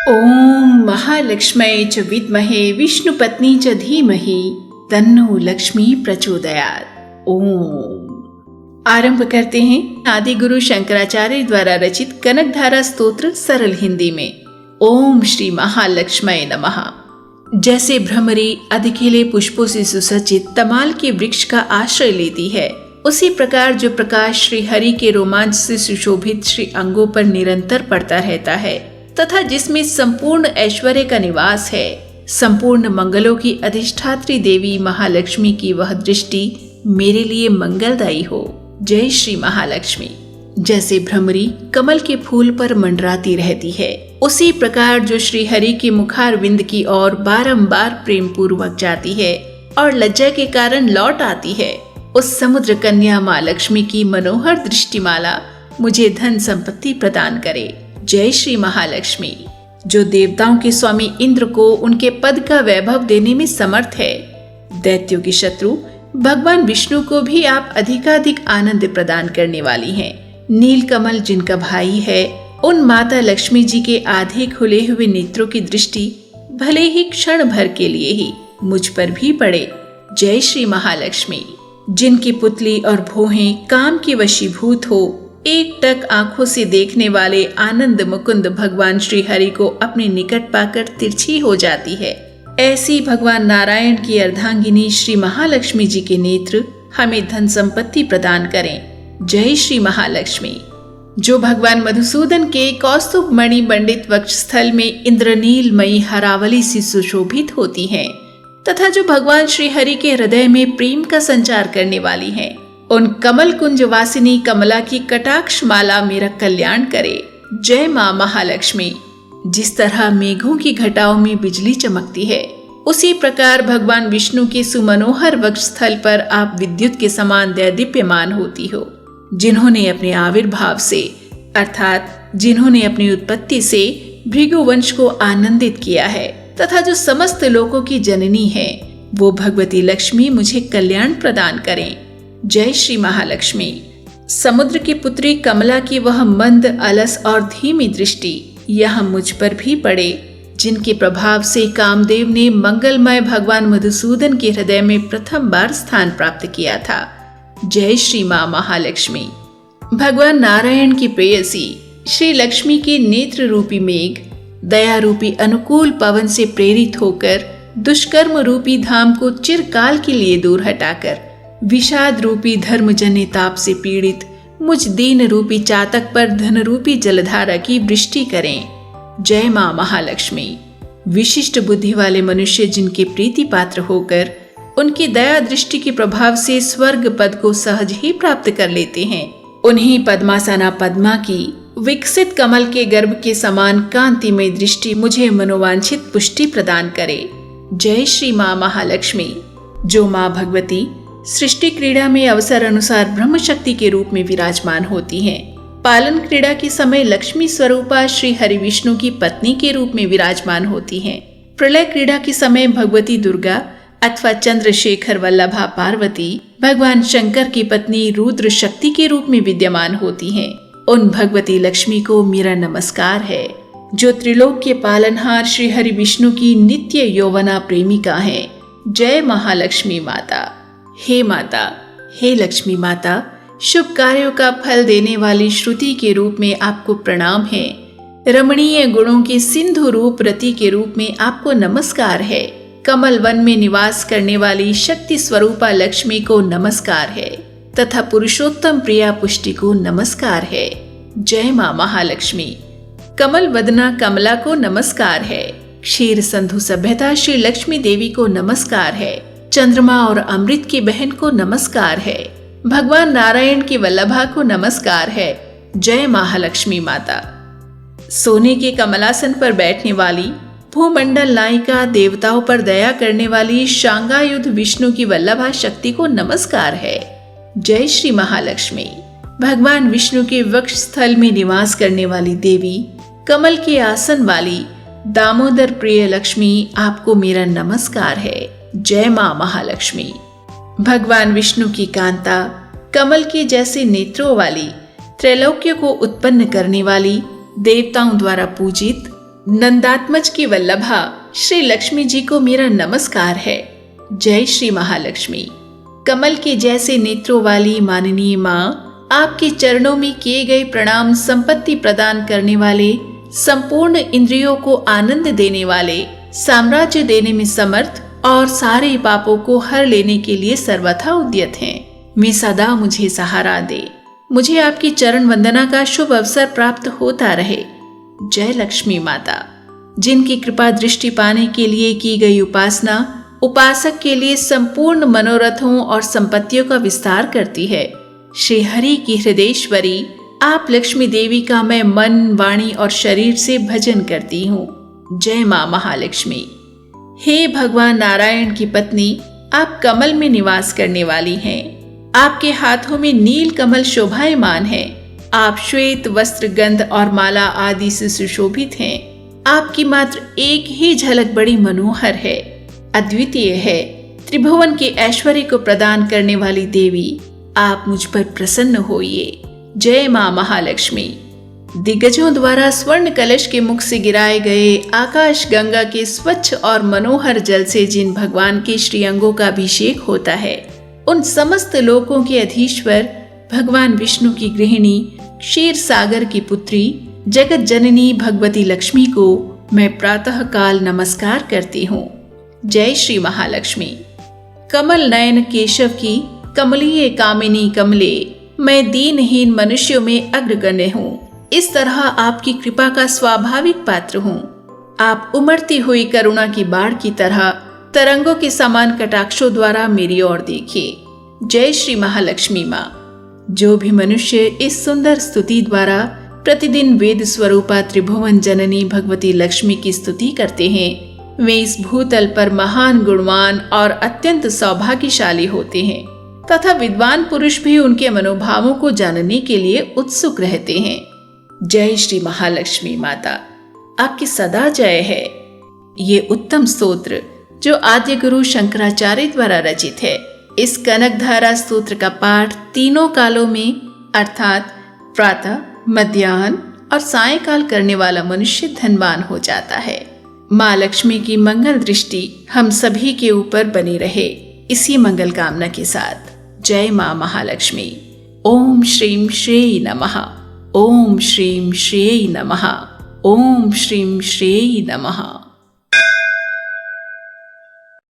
ओम महालक्ष्म्यै च विद्महे विष्णुपत्नी च धीमहि तन्नो लक्ष्मी प्रचोदयात्। ओम। आरंभ करते हैं आदि गुरु शंकराचार्य द्वारा रचित कनकधारा स्तोत्र सरल हिंदी में। ओम श्री महालक्ष्म्यै नमः। जैसे भ्रमरी अधिकेले पुष्पों से सुसज्जित तमाल के वृक्ष का आश्रय लेती है, उसी प्रकार जो प्रकाश श्री हरि के रोमांच से सुशोभित श्री अंगों पर निरंतर पड़ता रहता है तथा जिसमें संपूर्ण ऐश्वर्य का निवास है, संपूर्ण मंगलों की अधिष्ठात्री देवी महालक्ष्मी की वह दृष्टि मेरे लिए मंगलदायी हो। जय श्री महालक्ष्मी। जैसे भ्रमरी कमल के फूल पर मंडराती रहती है, उसी प्रकार जो श्री हरि के मुखारविंद की ओर बारंबार प्रेम पूर्वक जाती है और लज्जा के कारण लौट आती है, उस समुद्र कन्या माँ लक्ष्मी की मनोहर दृष्टिमाला मुझे धन संपत्ति प्रदान करे। जय श्री महालक्ष्मी। जो देवताओं के स्वामी इंद्र को उनके पद का वैभव देने में समर्थ है, दैत्यों के शत्रु भगवान विष्णु को भी आप अधिकाधिक आनंद प्रदान करने वाली हैं। नीलकमल जिनका भाई है, उन माता लक्ष्मी जी के आधे खुले हुए नेत्रों की दृष्टि भले ही क्षण भर के लिए ही मुझ पर भी पड़े। जय श्री महालक्ष्मी। जिनकी पुतली और भौहें काम की वशीभूत हो, एक टक आंखों से देखने वाले आनंद मुकुंद भगवान श्री हरि को अपने निकट पाकर तिरछी हो जाती है, ऐसी भगवान नारायण की अर्धांगिनी श्री महालक्ष्मी जी के नेत्र हमें धन संपत्ति प्रदान करें। जय श्री महालक्ष्मी। जो भगवान मधुसूदन के कौस्तुभ मणि मंडित वक्षस्थल में इंद्रनीलमयी हरावली से सुशोभित होती हैं तथा जो भगवान श्री हरि के हृदय में प्रेम का संचार करने वाली हैं, उन कमल कुंज वासिनी कमला की कटाक्ष माला मेरा कल्याण करे। जय माँ महालक्ष्मी। जिस तरह मेघों की घटाओं में बिजली चमकती है, उसी प्रकार भगवान विष्णु के सुमनोहर वक्षस्थल पर आप विद्युत के समान दैदीप्यमान होती हो। जिन्होंने अपने आविर्भाव से अर्थात जिन्होंने अपनी उत्पत्ति से भृगुवंश को आनंदित किया है तथा जो समस्त लोकों की जननी है, वो भगवती लक्ष्मी मुझे कल्याण प्रदान करें। जय श्री महालक्ष्मी। समुद्र की पुत्री कमला की वह मंद अलस और धीमी दृष्टि यह मुझ पर भी पड़े, जिनके प्रभाव से कामदेव ने मंगलमय भगवान मधुसूदन के हृदय में प्रथम बार स्थान प्राप्त किया था। जय श्री माँ महालक्ष्मी। भगवान नारायण की प्रेयसी श्री लक्ष्मी के नेत्र रूपी मेघ दया रूपी अनुकूल पवन से प्रेरित होकर दुष्कर्म रूपी धाम को चिरकाल के लिए दूर हटाकर विषाद रूपी धर्मजन्य ताप से पीड़ित मुझ दीन रूपी चातक पर धन रूपी जलधारा की वृष्टि करें। जय माँ महालक्ष्मी। विशिष्ट बुद्धि वाले मनुष्य जिनके प्रीति पात्र होकर उनकी दया दृष्टि के प्रभाव से स्वर्ग पद को सहज ही प्राप्त कर लेते हैं, उन्हीं पद्मासना पद्मा की विकसित कमल के गर्भ के समान कांतिमय दृष्टि मुझे मनोवांछित पुष्टि प्रदान करे। जय श्री माँ महालक्ष्मी। जो माँ भगवती सृष्टि क्रीड़ा में अवसर अनुसार ब्रह्म शक्ति के रूप में विराजमान होती हैं, पालन क्रीड़ा के समय लक्ष्मी स्वरूपा श्री हरि विष्णु की पत्नी के रूप में विराजमान होती हैं, प्रलय क्रीड़ा के समय भगवती दुर्गा अथवा चंद्रशेखर वल्लभा पार्वती भगवान शंकर की पत्नी रुद्र शक्ति के रूप में विद्यमान होती हैं, उन भगवती लक्ष्मी को मेरा नमस्कार है। जो त्रिलोक के पालनहार श्री हरि विष्णु की नित्य यौवना प्रेमिका है। जय महालक्ष्मी माता। हे माता, हे लक्ष्मी माता, शुभ कार्यों का फल देने वाली श्रुति के रूप में आपको प्रणाम है। रमणीय गुणों के सिंधु रूप रति के रूप में आपको नमस्कार है। कमल वन में निवास करने वाली शक्ति स्वरूपा लक्ष्मी को नमस्कार है तथा पुरुषोत्तम प्रिया पुष्टि को नमस्कार है। जय माँ महालक्ष्मी। कमल वदना कमला को नमस्कार है। क्षीर संधु सभ्यता श्री लक्ष्मी देवी को नमस्कार है। चंद्रमा और अमृत की बहन को नमस्कार है। भगवान नारायण की वल्लभा को नमस्कार है। जय महालक्ष्मी माता। सोने के कमलासन पर बैठने वाली भूमंडल नायिका देवताओं पर दया करने वाली शांगायुध विष्णु की वल्लभा शक्ति को नमस्कार है। जय श्री महालक्ष्मी। भगवान विष्णु के वक्षस्थल में निवास करने वाली देवी कमल के आसन वाली दामोदर प्रिय लक्ष्मी, आपको मेरा नमस्कार है। जय माँ महालक्ष्मी। भगवान विष्णु की कांता कमल के जैसे नेत्रों वाली त्रैलोक्य को उत्पन्न करने वाली देवताओं द्वारा पूजित नंदात्मज की वल्लभा श्री लक्ष्मी जी को मेरा नमस्कार है। जय श्री महालक्ष्मी। कमल के जैसे नेत्रों वाली माननीय माँ, आपके चरणों में किए गए प्रणाम संपत्ति प्रदान करने वाले, संपूर्ण इंद्रियों को आनंद देने वाले, साम्राज्य देने में समर्थ और सारे पापों को हर लेने के लिए सर्वथा उद्यत हैं। मैं सदा मुझे सहारा दे, मुझे आपकी चरण वंदना का शुभ अवसर प्राप्त होता रहे। जय लक्ष्मी माता, जिनकी कृपा दृष्टि पाने के लिए की गई उपासना उपासक के लिए संपूर्ण मनोरथों और संपत्तियों का विस्तार करती है। श्री हरि की हृदयेश्वरी आप लक्ष्मी देवी का मैं मन, वाणी और शरीर से भजन करती हूँ। जय माँ महालक्ष्मी। हे भगवान नारायण की पत्नी, आप कमल में निवास करने वाली हैं। आपके हाथों में नील कमल शोभायमान है। आप श्वेत वस्त्र, गंध और माला आदि से सुशोभित हैं। आपकी मात्र एक ही झलक बड़ी मनोहर है, अद्वितीय है। त्रिभुवन के ऐश्वर्य को प्रदान करने वाली देवी, आप मुझ पर प्रसन्न होइए। जय माँ महालक्ष्मी। दिग्गजों द्वारा स्वर्ण कलश के मुख से गिराए गए आकाश गंगा के स्वच्छ और मनोहर जल से जिन भगवान के श्रीअंगों का अभिषेक होता है, उन समस्त लोकों के अधीश्वर भगवान विष्णु की गृहिणी, क्षीर सागर की पुत्री, जगत जननी भगवती लक्ष्मी को मैं प्रातः काल नमस्कार करती हूँ। जय श्री महालक्ष्मी। कमल नयन केशव की कमलीय कामिनी कमले, मैं दीनहीन मनुष्यों में अग्रगण्य हूँ। इस तरह आपकी कृपा का स्वाभाविक पात्र हूँ। आप उमड़ती हुई करुणा की बाढ़ की तरह तरंगों के समान कटाक्षों द्वारा मेरी ओर देखिए। जय श्री महालक्ष्मी माँ। जो भी मनुष्य इस सुंदर स्तुति द्वारा प्रतिदिन वेद स्वरूपा त्रिभुवन जननी भगवती लक्ष्मी की स्तुति करते हैं, वे इस भूतल पर महान, गुणवान और अत्यंत सौभाग्यशाली होते हैं तथा विद्वान पुरुष भी उनके मनोभावों को जानने के लिए उत्सुक रहते हैं। जय श्री महालक्ष्मी माता, आपकी सदा जय है। ये उत्तम स्तोत्र जो आद्य गुरु शंकराचार्य द्वारा रचित है, इस कनकधारा स्तोत्र का पाठ तीनों कालों में अर्थात प्रातः, मध्याह्न और सायंकाल करने वाला मनुष्य धनवान हो जाता है। माँ लक्ष्मी की मंगल दृष्टि हम सभी के ऊपर बनी रहे, इसी मंगल कामना के साथ जय माँ महालक्ष्मी। ओम श्रीं श्रेय नमः। ओम श्रीं श्रेय नमः। ओम श्रीं श्रेय नमः।